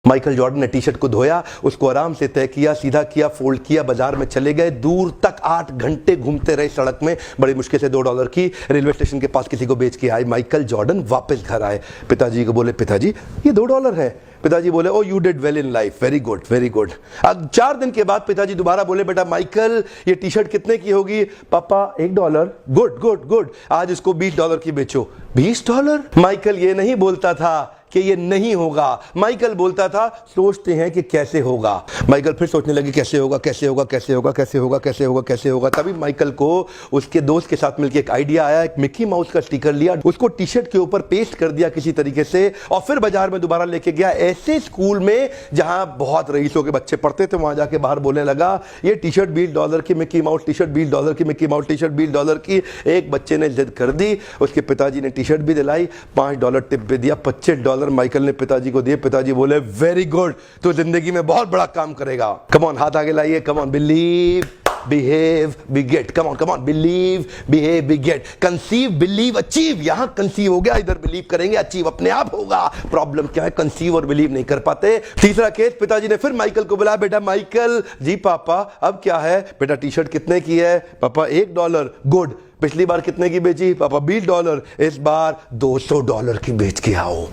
Michael Jordan ने T shirt को धोया, उसको आराम से तय किया, सीधा किया, फोल्ड किया, बाजार में चले गए, दूर तक 8 घंटे घूमते रहे सड़क में, बड़ी मुश्किल से $2 की रेलवे स्टेशन के पास किसी को बेच के आए। माइकल जॉर्डन वापस घर आए, पिताजी को बोले, पिताजी ये $2 है। पिताजी बोले, oh you did well in life, very good very good. अब 4 दिन के बाद पिताजी दोबारा बोले, बेटा माइकल ये टी शर्ट कितने की होगी? पापा $1। गुड गुड गुड, आज इसको $20 की बेचो। $20? माइकल ये नहीं बोलता था कि ये नहीं होगा, माइकल बोलता था सोचते हैं कि कैसे होगा। माइकल फिर सोचने लगे कैसे होगा कैसे होगा कैसे होगा कैसे होगा कैसे होगा कैसे होगा। तभी माइकल को उसके दोस्त के साथ मिलकर एक आइडिया आया, एक मिकी माउस का स्टिकर लिया, उसको टी शर्ट के ऊपर पेस्ट कर दिया किसी तरीके से, और फिर बाजार में दोबारा लेके गया, ऐसे स्कूल में जहां बहुत रईसों के बच्चे पढ़ते थे, वहां जाके बाहर बोलने लगा, ये टी शर्ट $20 की मिकी माउस टी शर्ट, $20 की मिकी माउस टी शर्ट, $20 की। एक बच्चे ने जिद कर दी, उसके पिताजी ने टी शर्ट भी दिलाई, $5 टिप भी दिया, $25 माइकल ने पिताजी को दिए। पिताजी बोले, वेरी गुड, तो जिंदगी में बहुत बड़ा काम करेगा। कम ऑन, हाथ आगे लाइए, come on, believe behave beget, come on come on, believe behave beget, conceive believe achieve. यहां कंसीव हो गया, इधर बिलीव करेंगे, अचीव अपने आप होगा। प्रॉब्लम क्या है, कंसीव और बिलीव नहीं कर पाते। तीसरा केस, पिताजी ने फिर माइकल को बुलाया, बेटा माइकल। जी पापा, अब क्या है? बेटा टी शर्ट कितने की है? पापा $1। गुड, पिछली बार कितने की बेची? पापा $20। इस बार $200 की बेच के आओ।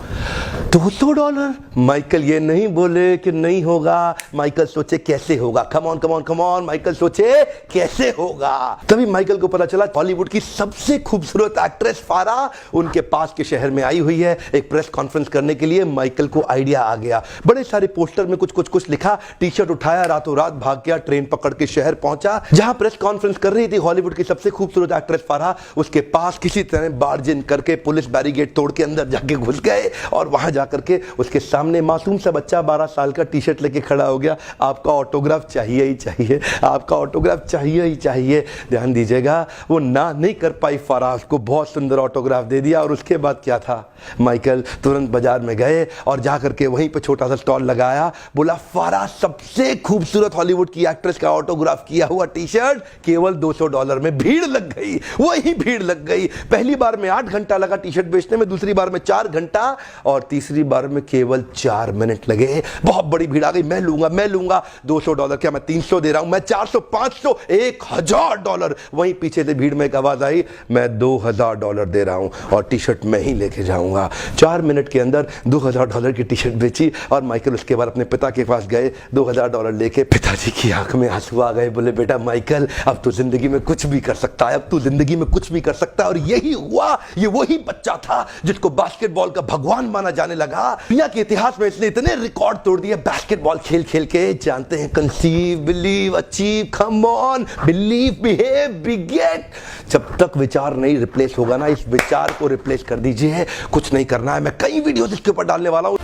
$200? माइकल ये नहीं बोले कि नहीं होगा, माइकल सोचे कैसे होगा। कम on come on come on, Michael सोचे कैसे होगा। तभी माइकल को पता चला हॉलीवुड की सबसे खूबसूरत एक्ट्रेस फारा उनके पास के शहर में आई हुई है एक प्रेस कॉन्फ्रेंस करने के लिए। माइकल को आइडिया आ गया, बड़े सारे पोस्टर में कुछ लिखा, टी शर्ट उठाया, रातों रात भाग गया, ट्रेन पकड़ के शहर पहुंचा जहां प्रेस कॉन्फ्रेंस कर रही थी हॉलीवुड की सबसे खूबसूरत एक्ट्रेस फारा। उसके पास किसी तरह बार्ज इन करके पुलिस बैरिकेड तोड़ के अंदर जाके घुस गए, और वहां जाकर के उसके सामने मासूम सा बच्चा 12 साल का टी शर्ट लेके खड़ा हो गया। आपका ऑटोग्राफ चाहिए ही चाहिए, आपका ऑटोग्राफ चाहिए ही चाहिए। ध्यान दीजिएगा, वो ना नहीं कर पाई फारा, उसको बहुत सुंदर ऑटोग्राफ दे दिया। और उसके बाद क्या था, माइकल तुरंत बाजार में गए और जाकर के वहीं पे छोटा सा स्टॉल लगाया, बोला फारा सबसे खूबसूरत हॉलीवुड की एक्ट्रेस का ऑटोग्राफ किया हुआ टी शर्ट केवल $200 में। भीड़ लग गई, वही भीड़ लग गई। पहली बार में 8 घंटा लगा टी शर्ट बेचने में, दूसरी बार में 4 घंटा, और तीसरी बार में केवल 4 मिनट लगे। बहुत बड़ी भीड़ आ गई, मैं लूंगा। $200 क्या, मैं 300 दे रहा हूं, मैं 400, 500, $1000। वहीं पीछे से भीड़ में एक आवाज आई, मैं $2000 दे रहा हूं और टी शर्ट मैं ही लेके जाऊंगा। 4 मिनट के अंदर $2000 की टी शर्ट बेची। और माइकल उसके बाद अपने पिता के पास गए, $2000 लेके। पिताजी की आंख में आंसू आ गए, बोले, बेटा माइकल, अब तो जिंदगी में कुछ भी कर सकता है, अब तो जिंदगी में कुछ भी कर सकता है। और यही हुआ, ये वही बच्चा था जिसको बास्केटबॉल का भगवान माना जाने लगा। दुनिया के इतिहास में इसने इतने रिकॉर्ड तोड़ दिए बास्केटबॉल खेल खेल के। जानते हैं, conceive believe achieve, come on, believe behave beget. जब तक विचार नहीं रिप्लेस होगा ना, इस विचार को रिप्लेस कर दीजिए। कुछ नहीं करना है, मैं कई वीडियोस इसके ऊपर डालने वाला हूं।